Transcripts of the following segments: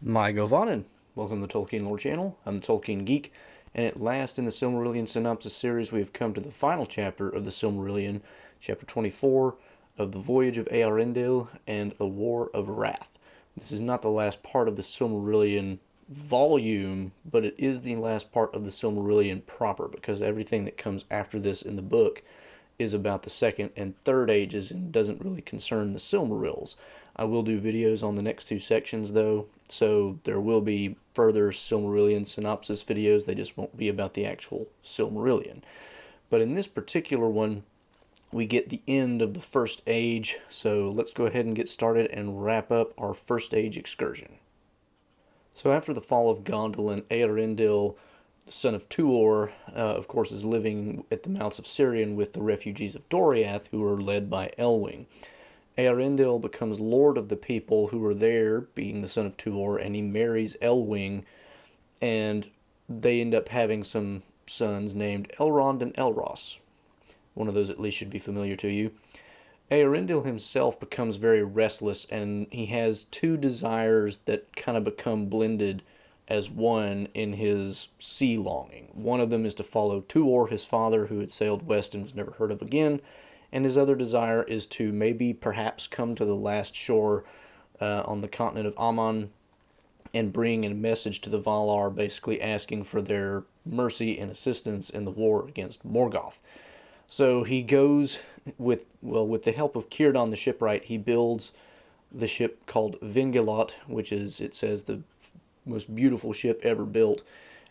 My Govanen. Welcome to the Tolkien Lore Channel. I'm the Tolkien Geek, and at last in the Silmarillion Synopsis series we have come to the final chapter of the Silmarillion, chapter 24 of the Voyage of Earendil and the War of Wrath. This is not the last part of the Silmarillion volume, but it is the last part of the Silmarillion proper, because everything that comes after this in the book is about the second and third ages and doesn't really concern the Silmarils. I will do videos on the next two sections though, so there will be further Silmarillion synopsis videos. They just won't be about the actual Silmarillion. But in this particular one, we get the end of the First Age, so let's go ahead and get started and wrap up our First Age excursion. So after the fall of Gondolin, Earendil, son of Tuor, of course, is living at the mouths of Sirion with the refugees of Doriath, who are led by Elwing. Earendil becomes lord of the people who are there, being the son of Tuor, and he marries Elwing, and they end up having some sons named Elrond and Elros. One of those at least should be familiar to you. Earendil himself becomes very restless, and he has two desires that kind of become blended as one in his sea longing. One of them is to follow Tuor, his father, who had sailed west and was never heard of again, and his other desire is to maybe perhaps come to the last shore on the continent of Aman and bring a message to the Valar, basically asking for their mercy and assistance in the war against Morgoth. So he goes with the help of Círdan the shipwright. He builds the ship called Vingilot, which is, it says, the most beautiful ship ever built,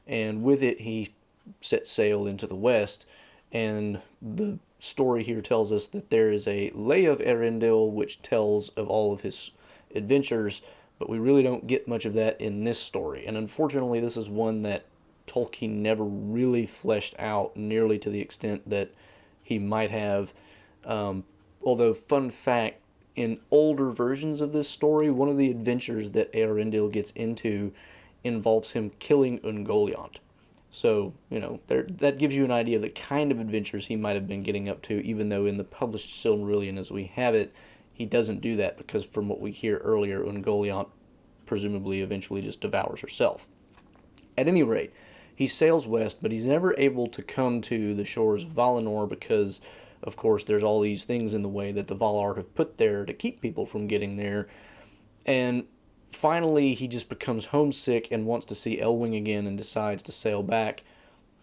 and with it he sets sail into the west. And the story here tells us that there is a Lay of Earendil which tells of all of his adventures, but we really don't get much of that in this story. And unfortunately, this is one that Tolkien never really fleshed out nearly to the extent that he might have. Although, fun fact, in older versions of this story, one of the adventures that Earendil gets into involves him killing Ungoliant. So, that gives you an idea of the kind of adventures he might have been getting up to, even though in the published Silmarillion as we have it, he doesn't do that, because from what we hear earlier, Ungoliant presumably eventually just devours herself. At any rate, he sails west, but he's never able to come to the shores of Valinor because, of course, there's all these things in the way that the Valar have put there to keep people from getting there. And finally, he just becomes homesick and wants to see Elwing again and decides to sail back.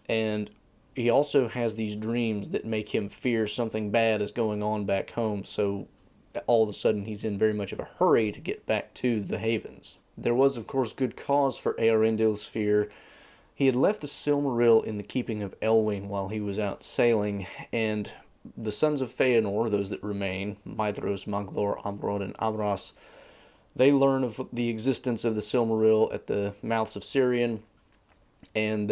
And he also has these dreams that make him fear something bad is going on back home, so all of a sudden he's in very much of a hurry to get back to the Havens. There was, of course, good cause for Earendil's fear. He had left the Silmaril in the keeping of Elwing while he was out sailing, and the sons of Feanor, those that remain, Maedhros, Manglor, Amrod, and Amras, they learn of the existence of the Silmaril at the mouths of Sirion, and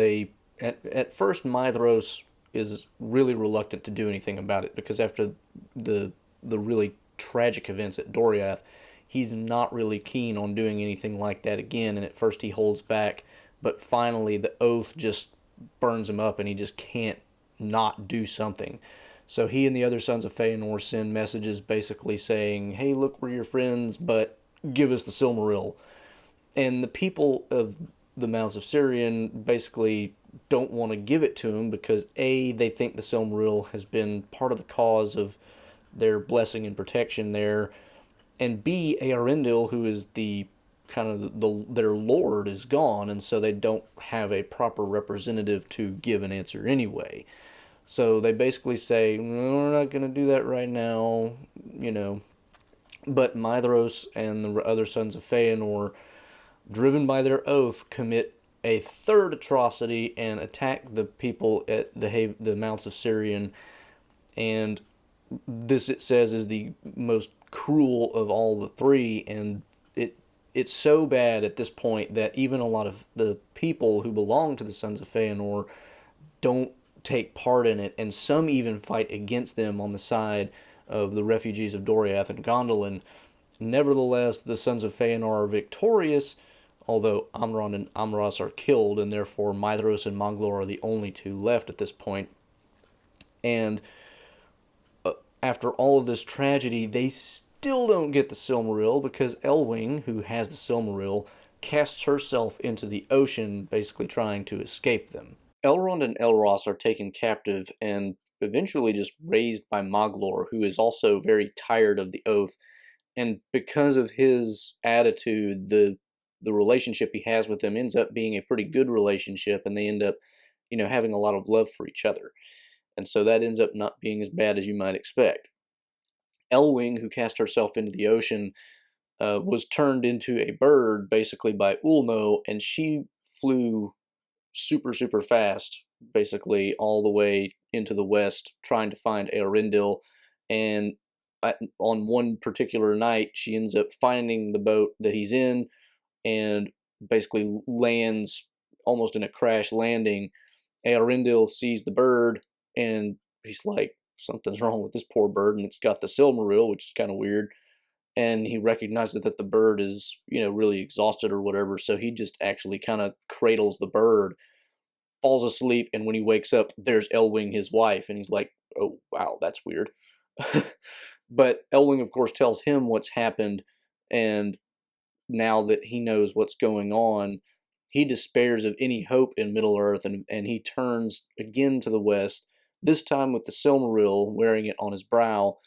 at first Maedhros is really reluctant to do anything about it, because after the really tragic events at Doriath, he's not really keen on doing anything like that again, and at first he holds back, but finally the oath just burns him up and he just can't not do something. So he and the other sons of Feanor send messages basically saying, hey, look, we're your friends, but give us the Silmaril. And the people of the mouths of Sirion basically don't want to give it to him because, A, they think the Silmaril has been part of the cause of their blessing and protection there, and B, Earendil, who is the kind of their lord, is gone, and so they don't have a proper representative to give an answer anyway. So they basically say, we're not going to do that right now, But Maedhros and the other sons of Feanor, driven by their oath, commit a third atrocity and attack the people at the mouths of Sirion. And this, it says, is the most cruel of all the three, and it's so bad at this point that even a lot of the people who belong to the Sons of Feanor don't take part in it, and some even fight against them on the side of the refugees of Doriath and Gondolin. Nevertheless, the Sons of Feanor are victorious, although Amron and Amras are killed, and therefore Maedhros and Manglor are the only two left at this point. And after all of this tragedy, they still don't get the Silmaril because Elwing, who has the Silmaril, casts herself into the ocean, basically trying to escape them. Elrond and Elros are taken captive and eventually just raised by Moglor, who is also very tired of the oath. And because of his attitude, the relationship he has with them ends up being a pretty good relationship, and they end up, having a lot of love for each other. And so that ends up not being as bad as you might expect. Elwing, who cast herself into the ocean, was turned into a bird, basically, by Ulmo, and she flew super, super fast, basically, all the way into the west, trying to find Earendil. And on one particular night, she ends up finding the boat that he's in and basically lands almost in a crash landing. Earendil sees the bird, and he's like, something's wrong with this poor bird, and it's got the Silmaril, which is kind of weird. And he recognizes that the bird is, really exhausted or whatever, so he just actually kind of cradles the bird, falls asleep, and when he wakes up, there's Elwing, his wife, and he's like, oh, wow, that's weird. But Elwing, of course, tells him what's happened, and now that he knows what's going on, he despairs of any hope in Middle-earth, and he turns again to the west, this time with the Silmaril, wearing it on his brow.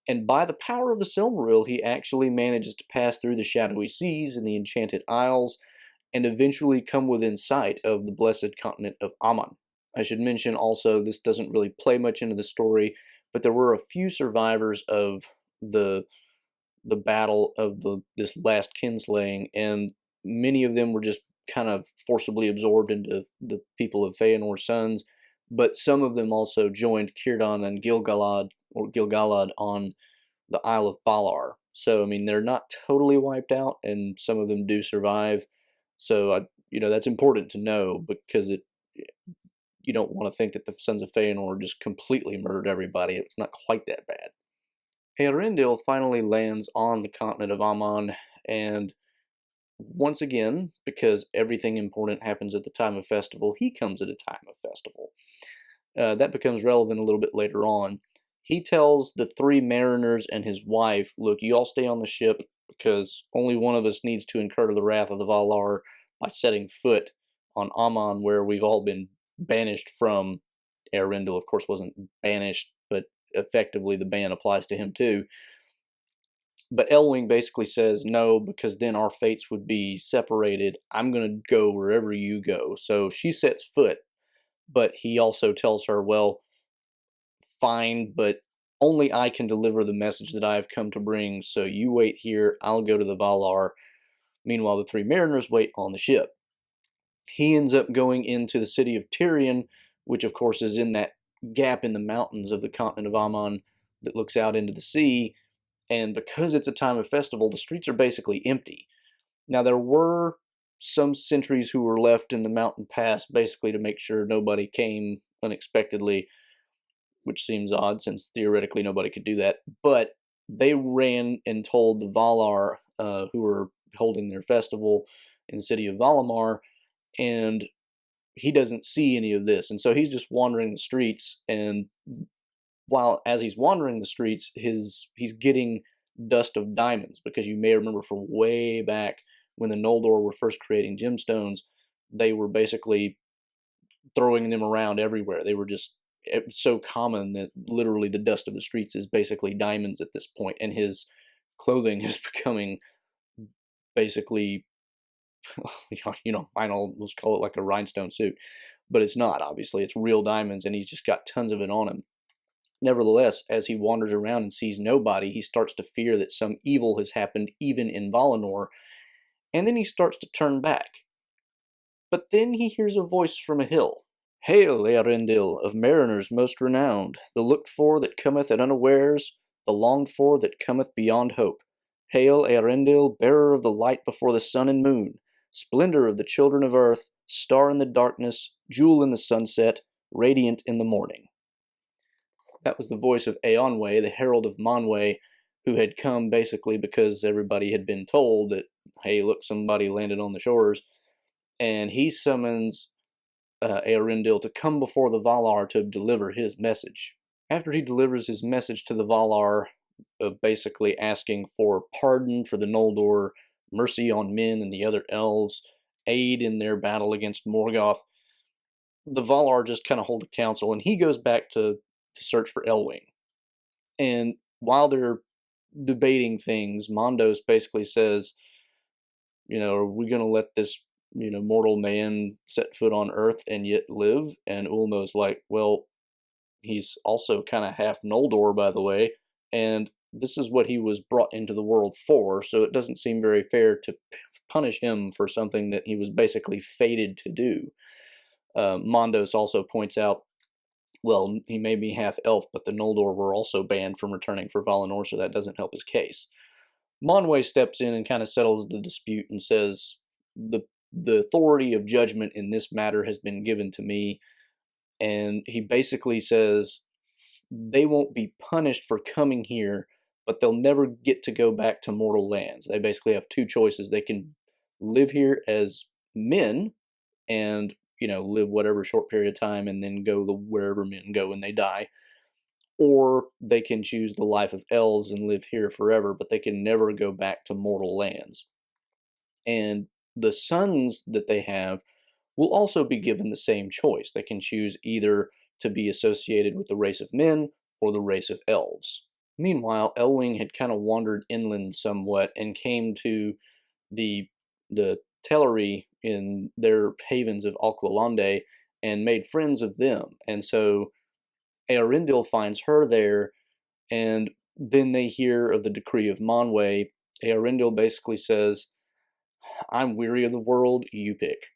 And by the power of the Silmaril, he actually manages to pass through the shadowy seas and the enchanted isles, and eventually come within sight of the blessed continent of Aman. I should mention also, this doesn't really play much into the story, but there were a few survivors of the battle of this last kinslaying, and many of them were just kind of forcibly absorbed into the people of Feanor's sons, but some of them also joined Círdan and Gil-galad on the Isle of Valar. So, I mean, they're not totally wiped out, and some of them do survive. So, that's important to know, because you don't want to think that the Sons of Feanor just completely murdered everybody. It's not quite that bad. Earendil finally lands on the continent of Aman, and once again, because everything important happens at the time of festival, he comes at a time of festival. That becomes relevant a little bit later on. He tells the three mariners and his wife, look, you all stay on the ship, because only one of us needs to incur the wrath of the Valar by setting foot on Aman, where we've all been banished from. Earendil, of course, wasn't banished, but effectively the ban applies to him too. But Elwing basically says, no, because then our fates would be separated. I'm going to go wherever you go. So she sets foot, but he also tells her, well, fine, but only I can deliver the message that I have come to bring, so you wait here, I'll go to the Valar. Meanwhile, the three mariners wait on the ship. He ends up going into the city of Tirion, which of course is in that gap in the mountains of the continent of Aman that looks out into the sea, and because it's a time of festival, the streets are basically empty. Now, there were some sentries who were left in the mountain pass, basically to make sure nobody came unexpectedly, which seems odd since theoretically nobody could do that. But they ran and told the Valar, who were holding their festival in the city of Valimar, and he doesn't see any of this. And so he's just wandering the streets, and as he's wandering the streets, he's getting dust of diamonds, because you may remember from way back when the Noldor were first creating gemstones, they were basically throwing them around everywhere. They were just so common that literally the dust of the streets is basically diamonds at this point, and his clothing is becoming basically, I almost call it like a rhinestone suit, but it's not, obviously. It's real diamonds, and he's just got tons of it on him. Nevertheless, as he wanders around and sees nobody, he starts to fear that some evil has happened even in Valinor, and then he starts to turn back. But then he hears a voice from a hill. Hail, Earendil, of mariners most renowned, the looked-for that cometh at unawares, the longed-for that cometh beyond hope. Hail, Earendil, bearer of the light before the sun and moon, splendor of the children of earth, star in the darkness, jewel in the sunset, radiant in the morning. That was the voice of Eonwe, the herald of Manwe, who had come basically because everybody had been told that, hey, look, somebody landed on the shores. And he summons Earendil to come before the Valar to deliver his message. After he delivers his message to the Valar, basically asking for pardon for the Noldor, mercy on men and the other elves, aid in their battle against Morgoth. The Valar just kind of hold a council, and he goes back to search for Elwing. And while they're debating things, Mondos basically says, are we going to let this, mortal man set foot on Earth and yet live? And Ulmo's like, well, he's also kind of half Noldor, by the way, and this is what he was brought into the world for, so it doesn't seem very fair to punish him for something that he was basically fated to do. Mondos also points out, well, he may be half elf, but the Noldor were also banned from returning for Valinor, so that doesn't help his case. Manwë steps in and kind of settles the dispute and says, the authority of judgment in this matter has been given to me, and he basically says they won't be punished for coming here, but they'll never get to go back to mortal lands. They basically have two choices. They can live here as men and, live whatever short period of time and then go wherever men go when they die. Or they can choose the life of elves and live here forever, but they can never go back to mortal lands. And the sons that they have will also be given the same choice. They can choose either to be associated with the race of men or the race of elves. Meanwhile, Elwing had kind of wandered inland somewhat and came to the Teleri in their havens of Alqualondë and made friends of them. And so Earendil finds her there, and then they hear of the decree of Manwë. Earendil basically says, I'm weary of the world, you pick.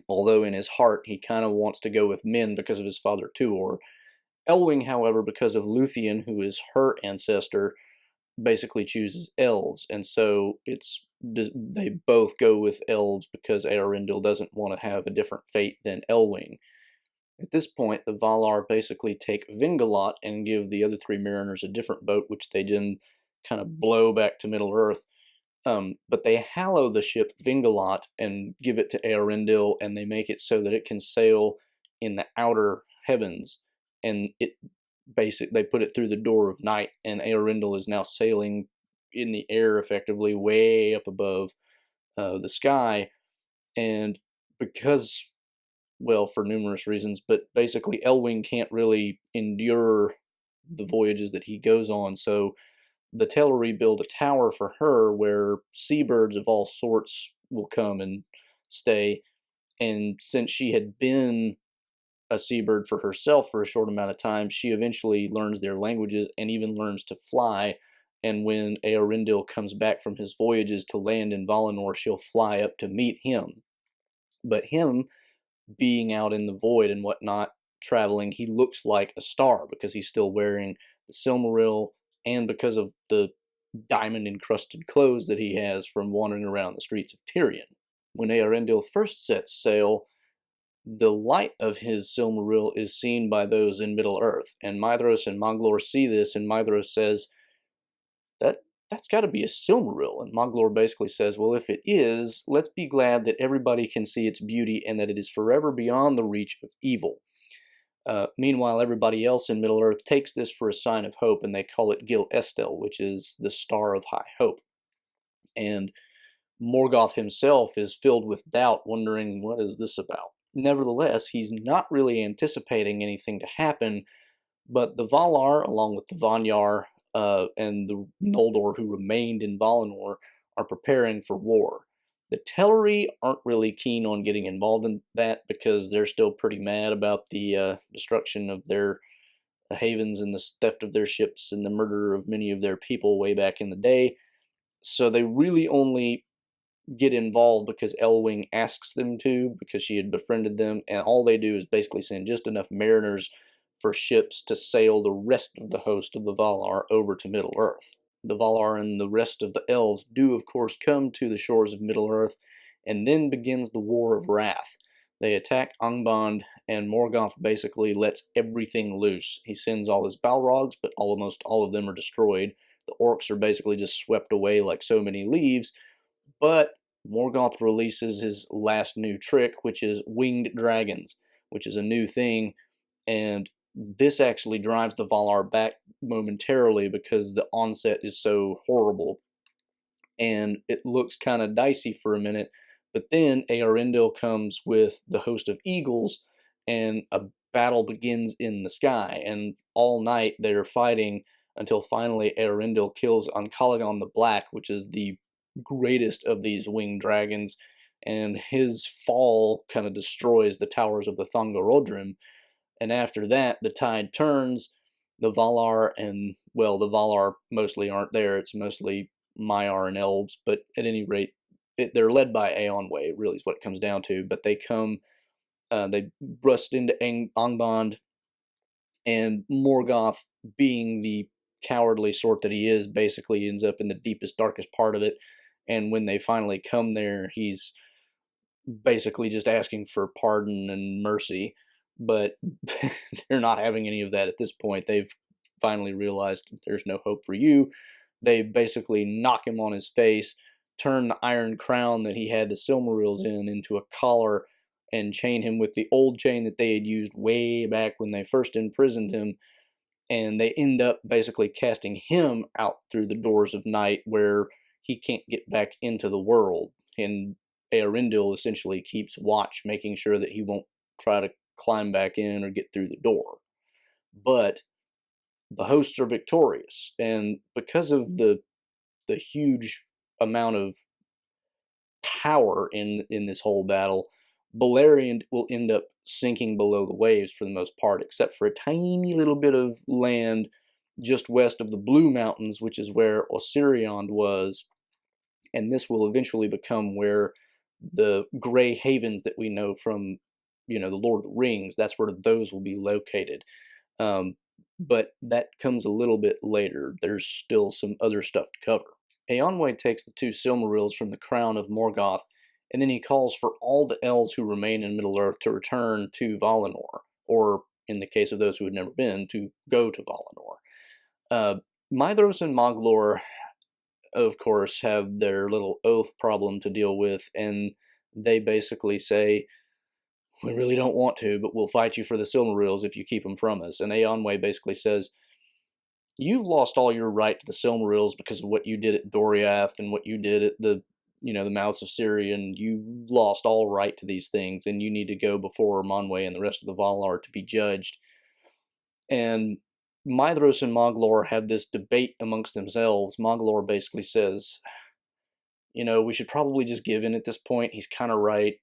Although in his heart he kind of wants to go with men because of his father Tuor. Elwing, however, because of Luthien, who is her ancestor, basically chooses elves, and so they both go with elves because Earendil doesn't want to have a different fate than Elwing. At this point, the Valar basically take Vingalot and give the other three mariners a different boat, which they then kind of blow back to Middle-earth. But they hallow the ship Vingalot and give it to Earendil, and they make it so that it can sail in the outer heavens, and they put it through the door of night, and Earendil is now sailing in the air effectively way up above the sky. And because, well, for numerous reasons, but basically Elwing can't really endure the voyages that he goes on, so the Teleri build a tower for her where seabirds of all sorts will come and stay. And since she had been a seabird for herself for a short amount of time, she eventually learns their languages and even learns to fly. And when Earendil comes back from his voyages to land in Valinor, she'll fly up to meet him. But him being out in the void and whatnot, traveling, he looks like a star because he's still wearing the Silmaril, and because of the diamond-encrusted clothes that he has from wandering around the streets of Tirion. When Earendil first sets sail, the light of his Silmaril is seen by those in Middle-earth, and Maedhros and Moglor see this, and Maedhros says, that's got to be a Silmaril. And Moglor basically says, well, if it is, let's be glad that everybody can see its beauty and that it is forever beyond the reach of evil. Meanwhile, everybody else in Middle-earth takes this for a sign of hope, and they call it Gil Estel, which is the Star of High Hope. And Morgoth himself is filled with doubt, wondering, what is this about? Nevertheless, he's not really anticipating anything to happen, but the Valar, along with the Vanyar and the Noldor who remained in Valinor, are preparing for war. The Teleri aren't really keen on getting involved in that because they're still pretty mad about the destruction of their havens and the theft of their ships and the murder of many of their people way back in the day. So they really only get involved because Elwing asks them to, because she had befriended them, and all they do is basically send just enough mariners for ships to sail the rest of the host of the Valar over to Middle-earth. The Valar and the rest of the elves do, of course, come to the shores of Middle-earth, and then begins the War of Wrath. They attack Angband, and Morgoth basically lets everything loose. He sends all his Balrogs, but almost all of them are destroyed. The orcs are basically just swept away like so many leaves, but Morgoth releases his last new trick, which is winged dragons, which is a new thing, and this actually drives the Valar back momentarily because the onset is so horrible. and it looks kind of dicey for a minute. But then Earendil comes with the host of eagles, and a battle begins in the sky. And all night they're fighting until finally Earendil kills Ancalagon the Black, which is the greatest of these winged dragons. And his fall kind of destroys the towers of the Thangorodrim. And after that, the tide turns. The Valar the Valar mostly aren't there. It's mostly Maiar and elves, but at any rate, they're led by Eonwë, really is what it comes down to. But they rust into Angband, and Morgoth, being the cowardly sort that he is, basically ends up in the deepest, darkest part of it. And when they finally come there, he's basically just asking for pardon and mercy. But they're not having any of that at this point. They've finally realized there's no hope for you. They basically knock him on his face, turn the iron crown that he had the Silmarils in into a collar, and chain him with the old chain that they had used way back when they first imprisoned him. And they end up basically casting him out through the doors of night, where he can't get back into the world. And Earendil essentially keeps watch, making sure that he won't try to climb back in or get through the door. But the hosts are victorious, and because of the huge amount of power in this whole battle, Beleriand will end up sinking below the waves for the most part, except for a tiny little bit of land just west of the Blue Mountains, which is where Osiriand was. And this will eventually become where the Grey Havens that we know from, the Lord of the Rings, that's where those will be located. But that comes a little bit later. There's still some other stuff to cover. Eonwë takes the two Silmarils from the crown of Morgoth, and then he calls for all the elves who remain in Middle-earth to return to Valinor, or, in the case of those who had never been, to go to Valinor. Maedhros and Moglor, of course, have their little oath problem to deal with, and they basically say, we really don't want to, but we'll fight you for the Silmarils if you keep them from us. And Eonwë basically says, you've lost all your right to the Silmarils because of what you did at Doriath and what you did at the mouths of Sirion. You lost all right to these things, and you need to go before Manwë and the rest of the Valar to be judged. And Maedhros and Moglor have this debate amongst themselves. Moglor basically says, we should probably just give in at this point. He's kind of right.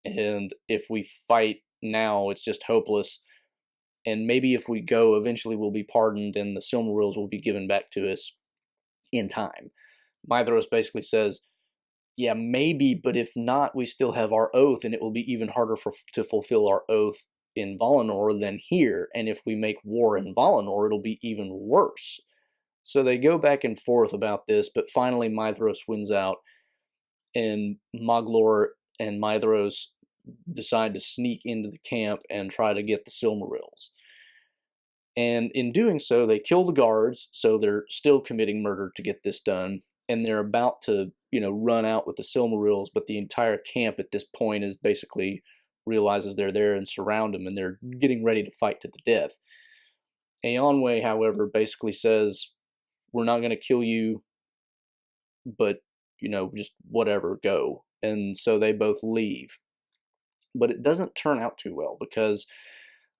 And if we fight now, it's just hopeless. And maybe if we go, eventually we'll be pardoned and the Silmarils will be given back to us in time. Maedhros basically says, yeah, maybe, but if not, we still have our oath, and it will be even harder to fulfill our oath in Valinor than here. And if we make war in Valinor, it'll be even worse. So they go back and forth about this, but finally Maedhros wins out, and Moglor and Maedhros decide to sneak into the camp and try to get the Silmarils. And in doing so, they kill the guards, so they're still committing murder to get this done, and they're about to, run out with the Silmarils, but the entire camp at this point is basically realizes they're there and surround them, and they're getting ready to fight to the death. Eonwë, however, basically says, we're not going to kill you, but, just whatever, go. And so they both leave. But it doesn't turn out too well, because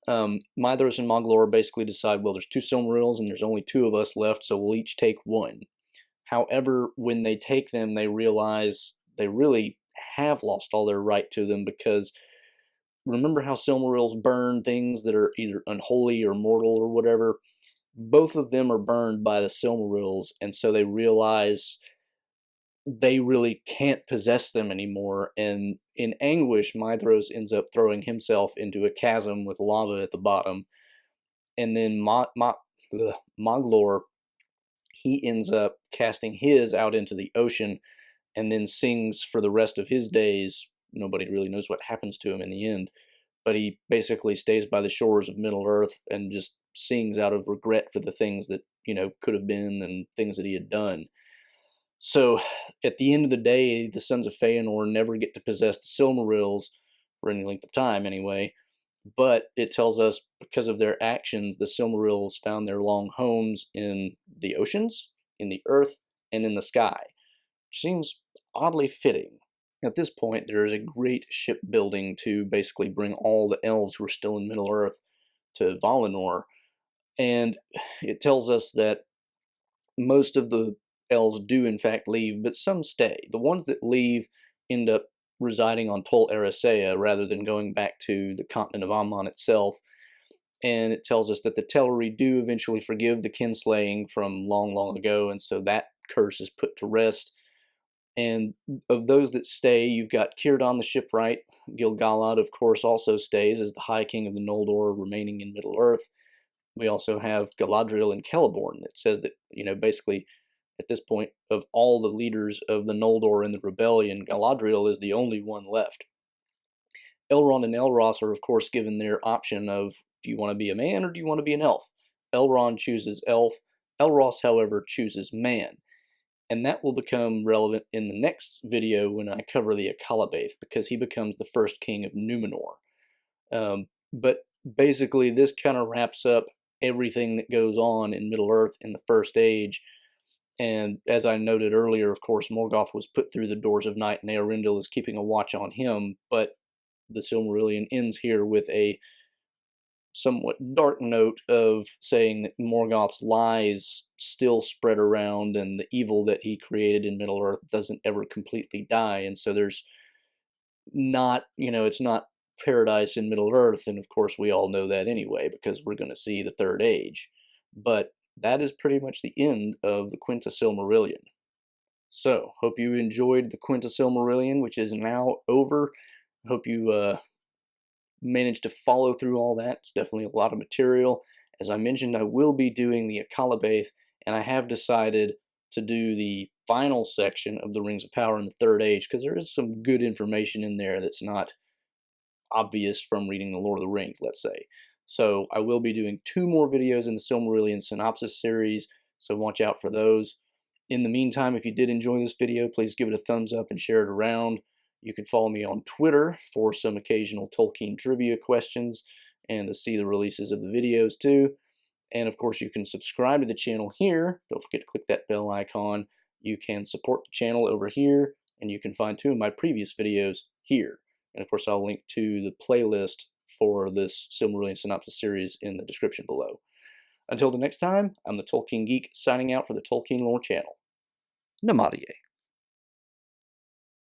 Maedhros and Moglor basically decide, well, there's two Silmarils and there's only two of us left, so we'll each take one. However, when they take them, they realize they really have lost all their right to them, because remember how Silmarils burn things that are either unholy or mortal or whatever? Both of them are burned by the Silmarils, and so they realize they really can't possess them anymore, and in anguish, Maedhros ends up throwing himself into a chasm with lava at the bottom, and then Moglor, he ends up casting his out into the ocean, and then sings for the rest of his days. Nobody really knows what happens to him in the end, but he basically stays by the shores of Middle-earth and just sings out of regret for the things that, could have been and things that he had done. So, at the end of the day, the Sons of Feanor never get to possess the Silmarils, for any length of time anyway, but it tells us because of their actions, the Silmarils found their long homes in the oceans, in the earth, and in the sky. seems oddly fitting. At this point, there is a great shipbuilding to basically bring all the elves who are still in Middle-earth to Valinor, and it tells us that most of the elves do in fact leave, but some stay. The ones that leave end up residing on Tol Eressëa rather than going back to the continent of Aman itself. And it tells us that the Teleri do eventually forgive the kinslaying from long, long ago, and so that curse is put to rest. And of those that stay, you've got Círdan the shipwright. Gil-galad, of course, also stays as the High King of the Noldor, remaining in Middle-earth. We also have Galadriel and Celeborn. It says that, basically, at this point, of all the leaders of the Noldor in the rebellion, Galadriel is the only one left. Elrond and Elros are, of course, given their option of, do you want to be a man or do you want to be an elf? Elrond chooses elf. Elros, however, chooses man. And that will become relevant in the next video when I cover the Akalabaith, because he becomes the first king of Numenor. But basically, this kind of wraps up everything that goes on in Middle-earth in the First Age. And as I noted earlier, of course, Morgoth was put through the doors of night, and Earendil is keeping a watch on him. But the Silmarillion ends here with a somewhat dark note of saying that Morgoth's lies still spread around, and the evil that he created in Middle-earth doesn't ever completely die. And so there's not, it's not paradise in Middle-earth, and of course we all know that anyway, because we're going to see the Third Age. But that is pretty much the end of the Quenta Silmarillion. So, hope you enjoyed the Quenta Silmarillion, which is now over. Hope you managed to follow through all that. It's definitely a lot of material. As I mentioned, I will be doing the Akalabaith, and I have decided to do the final section of the Rings of Power in the Third Age, because there is some good information in there that's not obvious from reading the Lord of the Rings, let's say. So I will be doing 2 more videos in the Silmarillion Synopsis series, so watch out for those. In the meantime, if you did enjoy this video, please give it a thumbs up and share it around. You can follow me on Twitter for some occasional Tolkien trivia questions and to see the releases of the videos too. And of course, you can subscribe to the channel here. Don't forget to click that bell icon. You can support the channel over here, and you can find 2 of my previous videos here. And of course, I'll link to the playlist for this Silmarillion Synopsis series in the description below. Until the next time, I'm the Tolkien Geek, signing out for the Tolkien Lore channel. Namaste.